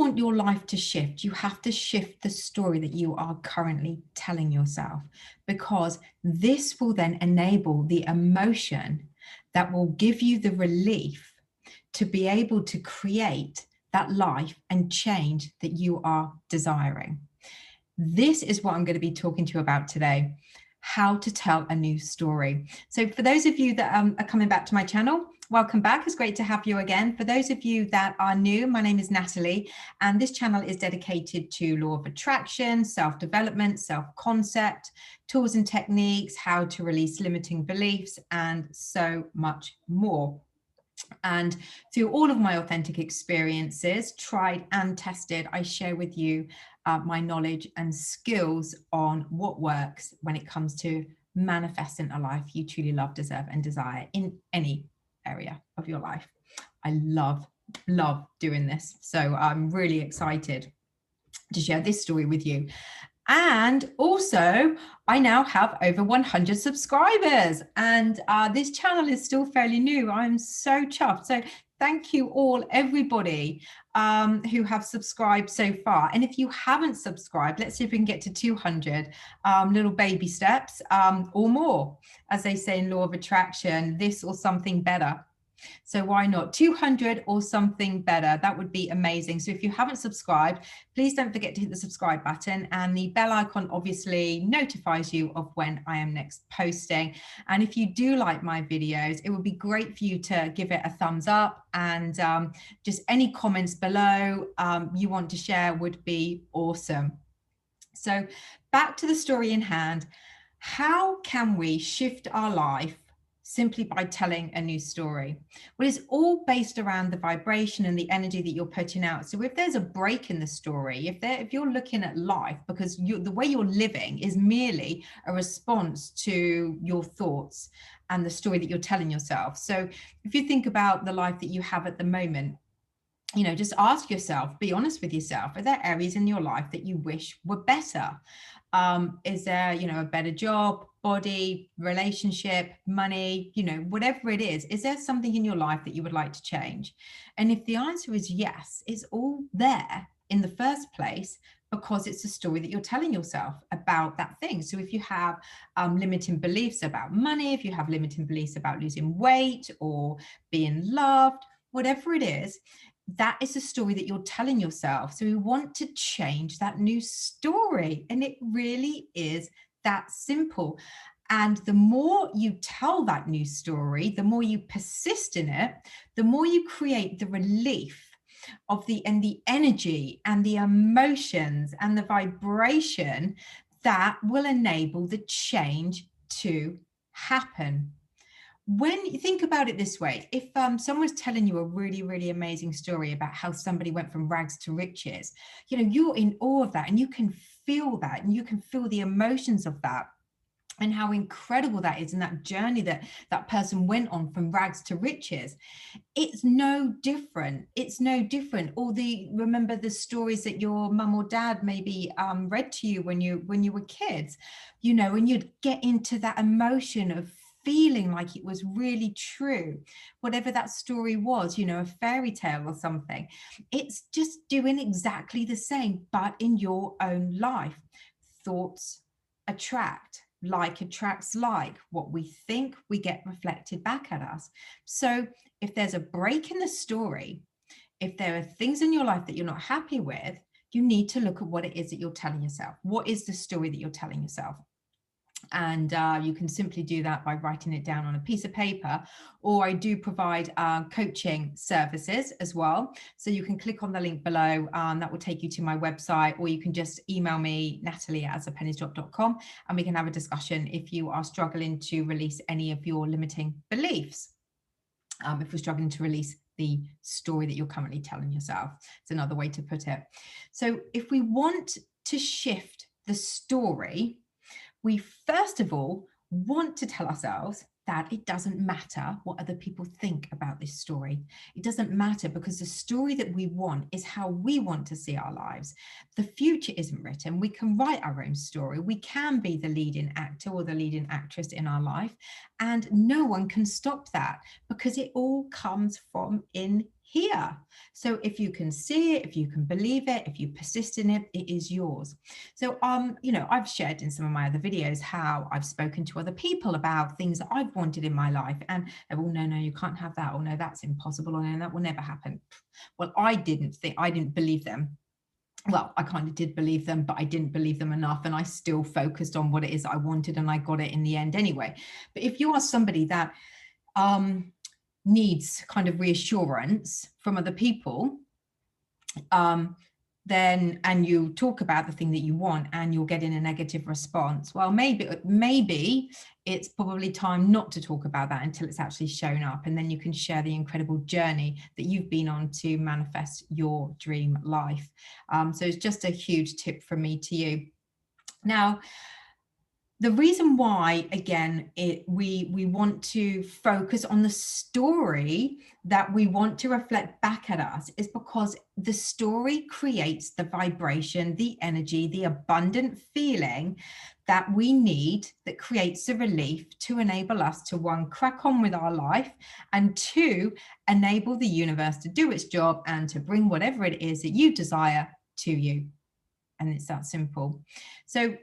want your life to shift, you have to shift the story that you are currently telling yourself, because this will then enable the emotion that will give you the relief to be able to create that life and change that you are desiring. This is what I'm going to be talking to you about today: how to tell a new story. So for those of you that are coming back to my channel, welcome back. It's great to have you again. For those of you that are new, my name is Natalie, and this channel is dedicated to law of attraction, self-development, self-concept, tools and techniques, how to release limiting beliefs, and so much more. And through all of my authentic experiences, tried and tested, I share with you my knowledge and skills on what works when it comes to manifesting a life you truly love, deserve, and desire in any area of your life. I love doing this. So I'm really excited to share this story with you. And also, I now have over 100 subscribers, and this channel is still fairly new. I'm so chuffed. So thank you all, everybody who have subscribed so far. And if you haven't subscribed, let's see if we can get to 200 little baby steps or more, as they say in Law of Attraction, this or something better. So why not 200 or something better? That would be amazing. So if you haven't subscribed, please don't forget to hit the subscribe button, and the bell icon obviously notifies you of when I am next posting. And if you do like my videos, it would be great for you to give it a thumbs up, and just any comments below you want to share would be awesome. So back to the story in hand. How can we shift our life simply by telling a new story? Well, it's all based around the vibration and the energy that you're putting out. So if there's a break in the story, if you're looking at life, because the way you're living is merely a response to your thoughts and the story that you're telling yourself. So if you think about the life that you have at the moment, you know, just ask yourself, be honest with yourself. Are there areas in your life that you wish were better? Is there, you know, a better job, body, relationship, money, you know, whatever it is there something in your life that you would like to change? And if the answer is yes, it's all there in the first place, because it's a story that you're telling yourself about that thing. So if you have limiting beliefs about money, if you have limiting beliefs about losing weight or being loved, whatever it is, that is a story that you're telling yourself. So we want to change that new story. And it really is that simple. And the more you tell that new story, the more you persist in it, the more you create the relief of the energy and the emotions and the vibration that will enable the change to happen. When you think about it this way, if someone's telling you a really, really amazing story about how somebody went from rags to riches, you know, you're in awe of that, and you can feel that, and you can feel the emotions of that, and how incredible that is, and that journey that that person went on from rags to riches. It's no different. It's no different. Or remember the stories that your mum or dad maybe read to you when you were kids, you know, and you'd get into that emotion of feeling like it was really true, whatever that story was, you know, a fairy tale or something. It's just doing exactly the same, but in your own life. Thoughts attract, like attracts like. What we think, we get reflected back at us. So if there's a break in the story, if there are things in your life that you're not happy with, you need to look at what it is that you're telling yourself. What is the story that you're telling yourself? And you can simply do that by writing it down on a piece of paper, or I do provide coaching services as well. So you can click on the link below, that will take you to my website, or you can just email me, natalie@apenniesdrop.com, and we can have a discussion if you are struggling to release any of your limiting beliefs. If you're struggling to release the story that you're currently telling yourself, it's another way to put it. So if we want to shift the story, we first of all want to tell ourselves that it doesn't matter what other people think about this story. It doesn't matter, because the story that we want is how we want to see our lives. The future isn't written. We can write our own story. We can be the leading actor or the leading actress in our life, and no one can stop that, because it all comes from in here. So if you can see it, if you can believe it, if you persist in it, it is yours. So, I've shared in some of my other videos how I've spoken to other people about things that I've wanted in my life, and they're all, no, you can't have that, or no, that's impossible, or no, that will never happen. Well, I didn't believe them. Well, I kind of did believe them, but I didn't believe them enough. And I still focused on what it is I wanted, and I got it in the end anyway. But if you are somebody that needs kind of reassurance from other people, then, and you talk about the thing that you want and you're getting a negative response, well, maybe it's probably time not to talk about that until it's actually shown up, and then you can share the incredible journey that you've been on to manifest your dream life. So it's just a huge tip from me to you. Now, the reason why, again, we want to focus on the story that we want to reflect back at us is because the story creates the vibration, the energy, the abundant feeling that we need, that creates a relief to enable us to, one, crack on with our life, and two, enable the universe to do its job and to bring whatever it is that you desire to you. And it's that simple. So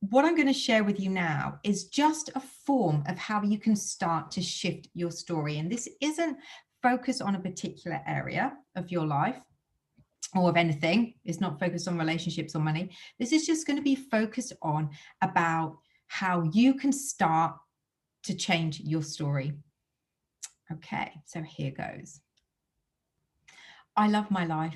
what I'm going to share with you now is just a form of how you can start to shift your story. And this isn't focused on a particular area of your life or of anything. It's not focused on relationships or money. This is just going to be focused on about how you can start to change your story. Okay, so here goes. I love my life.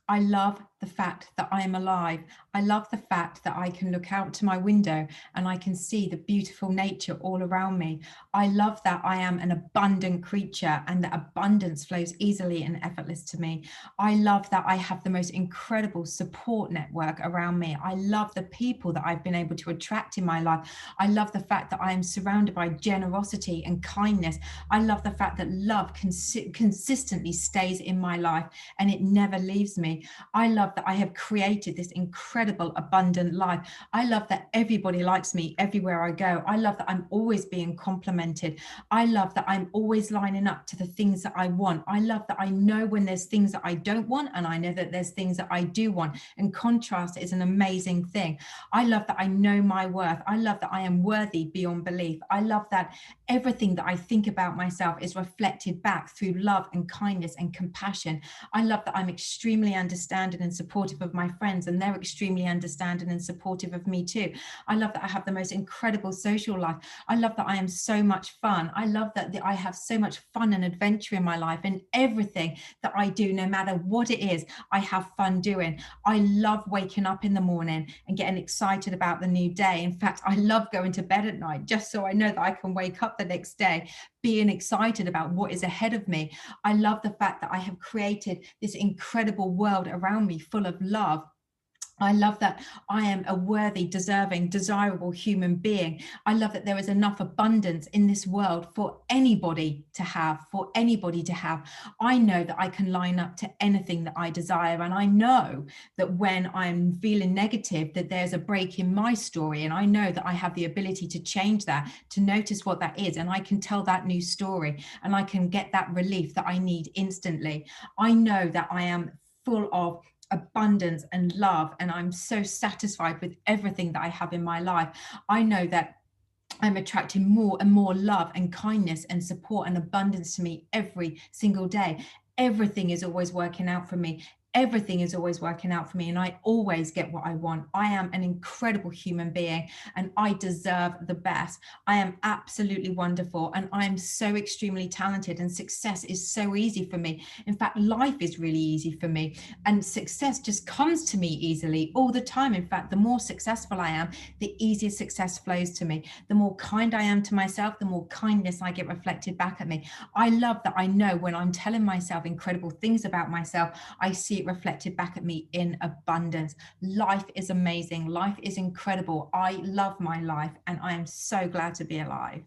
I love the fact that I am alive. I love the fact that I can look out to my window and I can see the beautiful nature all around me. I love that I am an abundant creature and that abundance flows easily and effortless to me. I love that I have the most incredible support network around me. I love the people that I've been able to attract in my life. I love the fact that I am surrounded by generosity and kindness. I love the fact that love consistently stays in my life and it never leaves me. I love that I have created this incredible, abundant life. I love that everybody likes me everywhere I go. I love that I'm always being complimented. I love that I'm always lining up to the things that I want. I love that I know when there's things that I don't want, and I know that there's things that I do want. And contrast is an amazing thing. I love that I know my worth. I love that I am worthy beyond belief. I love that everything that I think about myself is reflected back through love and kindness and compassion. I love that I'm extremely understanding and supportive of my friends, and they're extremely understanding and supportive of me too. I love that I have the most incredible social life. I love that I am so much fun. I love that I have so much fun and adventure in my life, and everything that I do, no matter what it is, I have fun doing. I love waking up in the morning and getting excited about the new day. In fact, I love going to bed at night just so I know that I can wake up the next day being excited about what is ahead of me. I love the fact that I have created this incredible world around me full of love. I love that I am a worthy, deserving, desirable human being. I love that there is enough abundance in this world for anybody to have, I know that I can line up to anything that I desire. And I know that when I'm feeling negative, that there's a break in my story. And I know that I have the ability to change that, to notice what that is. And I can tell that new story and I can get that relief that I need instantly. I know that I am full of abundance and love, and I'm so satisfied with everything that I have in my life. I know that I'm attracting more and more love and kindness and support and abundance to me every single day. Everything is always working out for me. Everything is always working out for me, and I always get what I want. I am an incredible human being and I deserve the best. I am absolutely wonderful and I am so extremely talented, and success is so easy for me. In fact, life is really easy for me, and success just comes to me easily all the time. In fact, the more successful I am, the easier success flows to me. The more kind I am to myself, the more kindness I get reflected back at me. I love that I know when I'm telling myself incredible things about myself, I see it reflected back at me in abundance. Life is amazing. Life is incredible. I love my life and I am so glad to be alive.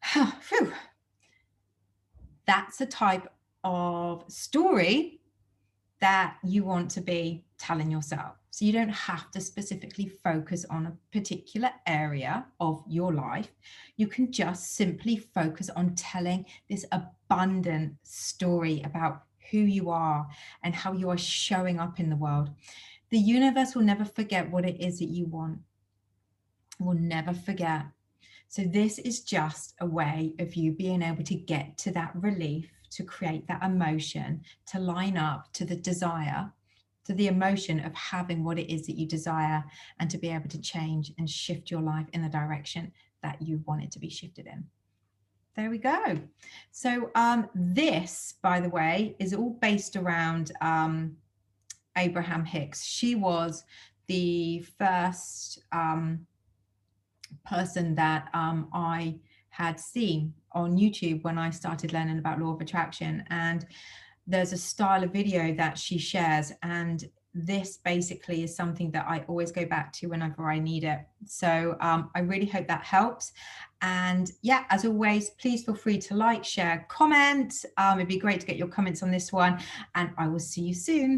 Phew. That's a type of story that you want to be telling yourself. So you don't have to specifically focus on a particular area of your life. You can just simply focus on telling this abundant story about who you are and how you are showing up in the world. The universe will never forget what it is that you want. Will never forget. So this is just a way of you being able to get to that relief, to create that emotion, to line up to the desire, to the emotion of having what it is that you desire, and to be able to change and shift your life in the direction that you want it to be shifted in. There we go. So this, by the way, is all based around Abraham Hicks. She was the first person that I had seen on YouTube when I started learning about law of attraction. And there's a style of video that she shares, and this basically is something that I always go back to whenever I need it. So I really hope that helps. And yeah, as always, please feel free to like, share, comment. It'd be great to get your comments on this one, and I will see you soon.